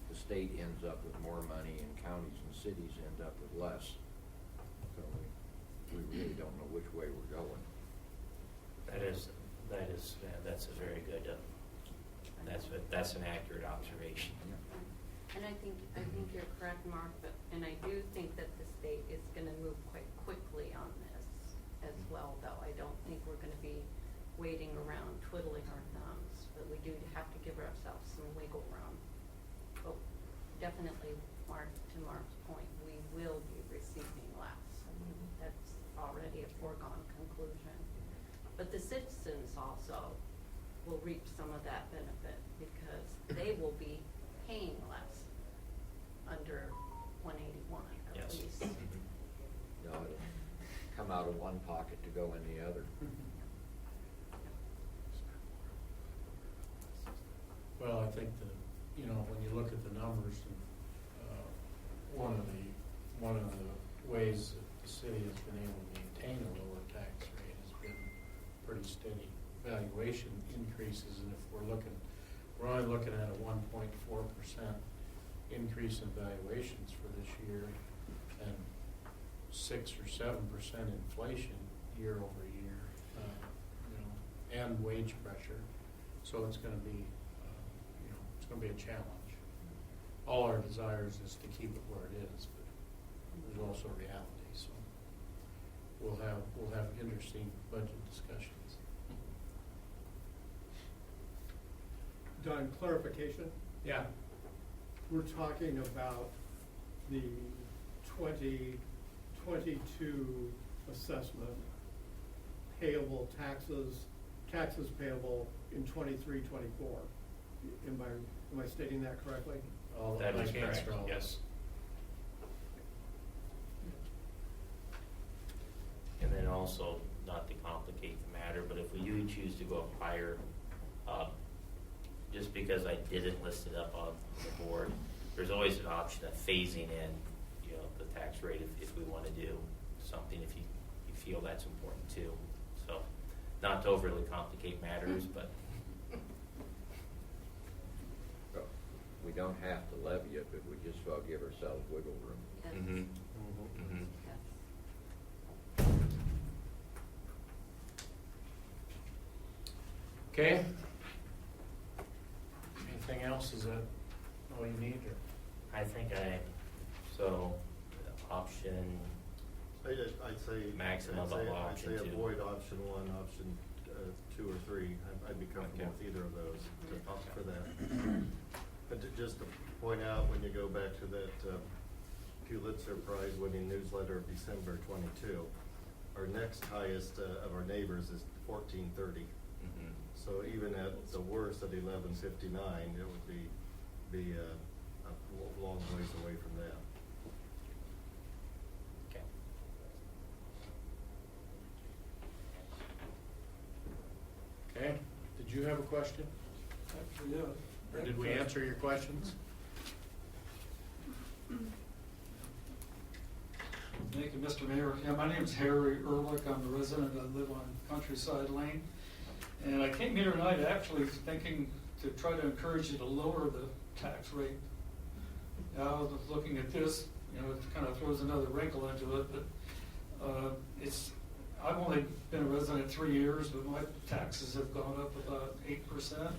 the state ends up with more money and counties and cities end up with less. So we really don't know which way we're going. That's a very good, that's an accurate observation. And I think you're correct, Mark, and I do think that the state is gonna move quite quickly on this as well, though. I don't think we're gonna be waiting around twiddling our thumbs, but we do have to give ourselves some wiggle room. But definitely, to Mark's point, we will be receiving less. I mean, that's already a foregone conclusion. But the citizens also will reap some of that benefit because they will be paying less under 181 at Yes. least. It'll come out of one pocket to go in the other. Well, I think that, when you look at the numbers, one of the ways that the city has been able to maintain a lower tax rate has been pretty steady valuation increases. And if we're only looking at a 1.4% increase in valuations for this year and 6 or 7% inflation year over year, and wage pressure. So it's going to be, a challenge. All our desires is to keep it where it is, but there's also reality. So we'll have interesting budget discussions. Don, clarification, Yeah, we're talking about the 2022 assessment, payable taxes payable in 23-24. Am I stating that correctly? all That my is cans correct, are all. yes. And then also, not to complicate the matter, but if we do choose to go up higher, just because I didn't list it up on the board, there's always an option of phasing in, the tax rate if we want to do something, if you feel that's important too. So, not to overly complicate matters, but Well, we don't have to levy it, but we just will give ourselves wiggle room. Yes. Mhm. Mhm. Yes. Okay. Anything else? Is that all you need, or? I think option, I'd say. Maximum of option I'd say two. avoid option 1, option 2 or 3. I'd be comfortable Okay. with either of those Okay. for that. But just to point out, when you go back to that Pulitzer Prize winning newsletter of December 22, our next highest of our neighbors is 1430. Mhm. So even at the worst at 1159, it would be a long ways away from that. Okay. Okay, did you have a question? Actually, yeah. Or did we answer your questions? Thank you, Mr. Mayor. Yeah, my name is Harry Ehrlich. I'm a resident. I live on Countryside Lane. And I came here tonight actually thinking to try to encourage you to lower the tax rate. Now, looking at this, it kind of throws another wrinkle into it, but I've only been a resident 3 years, but my taxes have gone up about 8%.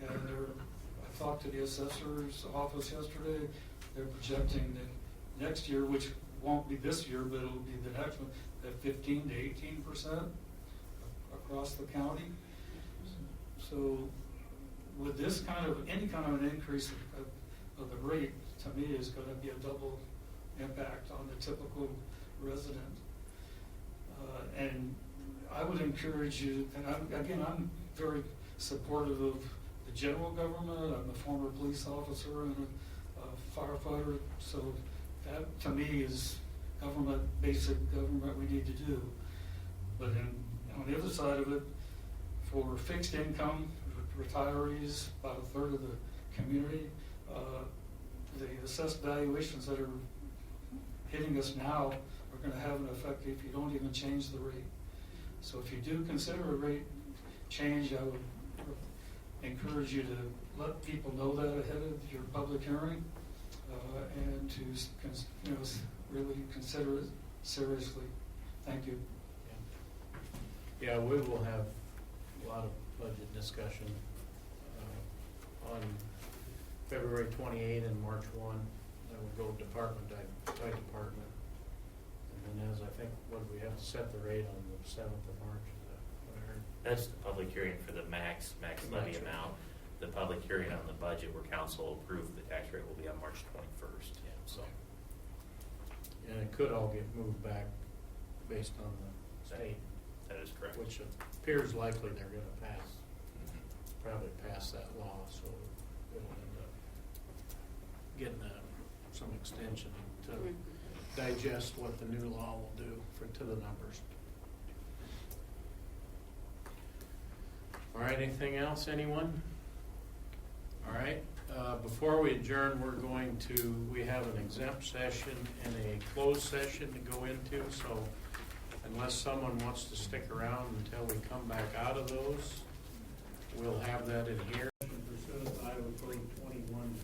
And I talked to the assessor's office yesterday. They're projecting that next year, which won't be this year, but it'll be the next one, at 15 to 18% across the county. So with this any kind of an increase of the rate, to me, is going to be a double impact on the typical resident. And I would encourage you, and I'm very supportive of the general government. I'm a former police officer and a firefighter, so that to me is basic government we need to do. But on the other side of it, for fixed income retirees, about a third of the community, the assessed valuations that are hitting us now are going to have an effect if you don't even change the rate. So if you do consider a rate change, I would encourage you to let people know that ahead of your public hearing, and to really consider it seriously. Thank you. Yeah, we will have a lot of budget discussion on February 28 and March 1. That will go department by department. And then as I think, what do we have to set the rate on the 7th of March? Is that what I heard? That's the public hearing for the max levy Max rate. amount. The public hearing on the budget where council approved the tax rate will be on March 21st. Yeah, so. And it could all get moved back based on the state, That is correct. which appears likely they're going to pass, Mhm. probably pass that law, so it'll end up getting some extension to digest what the new law will do to the numbers. All right, anything else, anyone? All right, before we adjourn, we have an exempt session and a closed session to go into, so unless someone wants to stick around until we come back out of those, we'll have that in here. Pursuant to Iowa Code 21,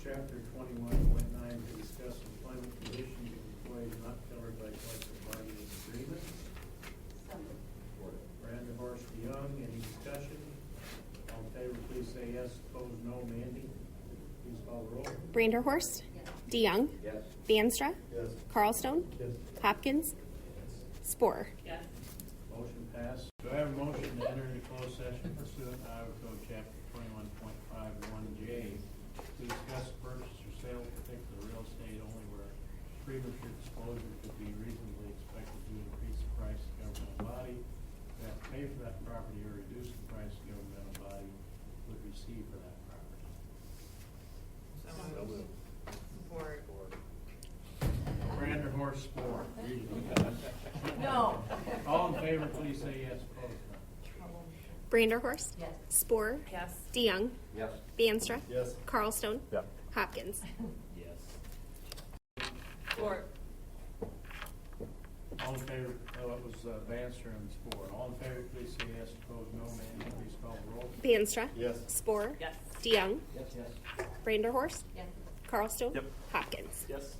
Chapter 21.9, to discuss employment conditions of employees not covered by collective bargaining agreement. Miranda Horst DeYoung, any discussion? All in favor, please say yes. Opposed, no. Mandy, please call the roll. Branderhorst, DeYoung, Yes. Banstra, Yes. Carlstone, Yes. Hopkins, Sporer. Motion passed. Do I have a motion to enter into closed closed session pursuant to Iowa Code Chapter 21.51J to discuss purchase or sale of particular real estate only where premature disclosure could be reasonably expected to increase the price the governmental body would have to pay for that property or reduce the price the governmental body would receive for that property. Brander Horse Spore. No. All in favor, please say yes. Opposed, no. Branderhorst. Yes. Spore. Yes. DeYoung. Yes. Banstra. Yes. Carlstone. Yep. Hopkins. Yes. Or, All in favor, oh, it was Banster and Spore. All in favor, please say yes. Opposed, no. Mandy, please call the roll. Banstra. Yes. Spore. yes. DeYoung. Yes. Branderhorst. Yes. Carlstone. Yep. Hopkins. Yes.